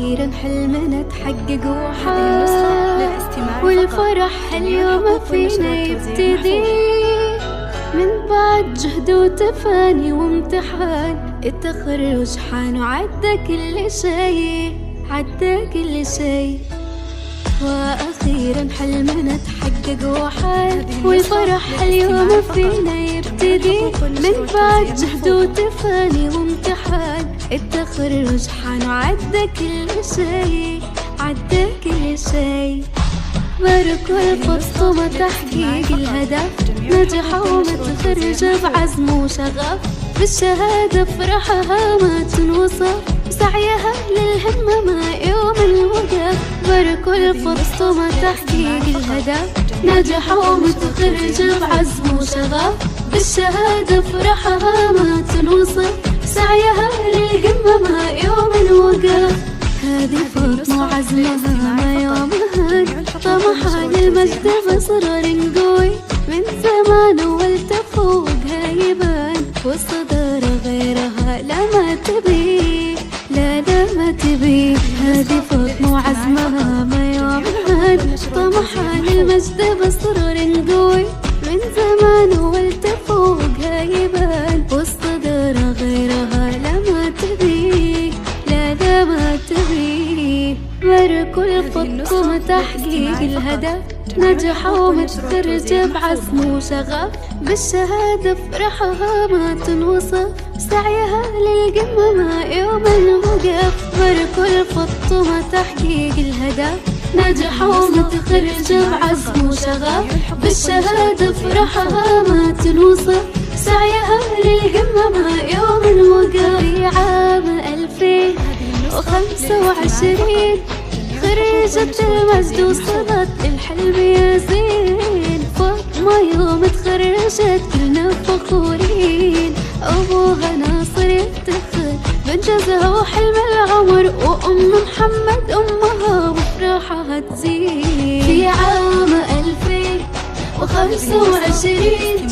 وأخيرا حلمنا تحقق وحال، والفرح اليوم فينا يبتدي من بعد جهد وتفاني وامتحان. التخرج حان وعدى كل شي، عدى كل شي، وأخيرا حلمنا تحقق وحال، والفرح اليوم فينا يبتدي من بعد جهد وتفاني وامتحان. التخرج حان وعدى كل شي، عدى كل شي، بارك والفرصة تحقيق الهدف، نجح ومتخرج بعزم وشغف، بالشهادة فرحها ما تنوصف، سعيها للهمة ما يوم الوقف. بارك والفرصة تحقيق الهدف، نجح ومتخرج بعزم وشغف، بالشهادة فرحها ما تنوصف، سعيها للقمة ما يوم الوقف. هذه فاطمة وعزمها ما يوم هان، طمحها للمجد بإصرار قوي، من زمان والتفوقها يبان، والصدارة غيرها لا ما تبي، لا لا ما تبي. هذه فاطمة وعزمها ما يوم هان، طمحها للمجد بإصرار قوي، من زمان والتفوقها يبان، والصدارة غيرها لا ما تبي، لا لا ما تبي. بارك والفطمة تحقيق الهدف، نجح ومتخرج بعزم وشغف، بالشهادة فرحها ما تنوصف، سعيها للقمة ما يوم الوقف. بارك والفطمة تحقيق الهدف، نجح ومتخرج بعزم وشغف، بالشهادة فرحها ما تنوصف، سعيها للقمة ما يوم الوقف. في عام 2025 خريجة المجد وصلت الحلم يا زين، فاطمة يوم تخرجت كلنا فخورين، أبوها ناصر يفتخر بإنجازها وحلم العمر، وأم محمد أمها وفرحها تزيد. في عام 2025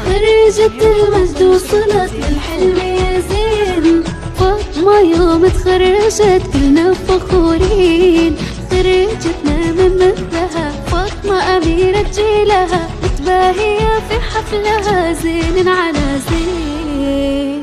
خريجة المجد وصلت للحلم يا زين، فاطمة يوم تخرجت كلنا فخورين، خريجتنا من مثلها فاطمة أميرة جيلها، متباهية في حفلها زين على زين.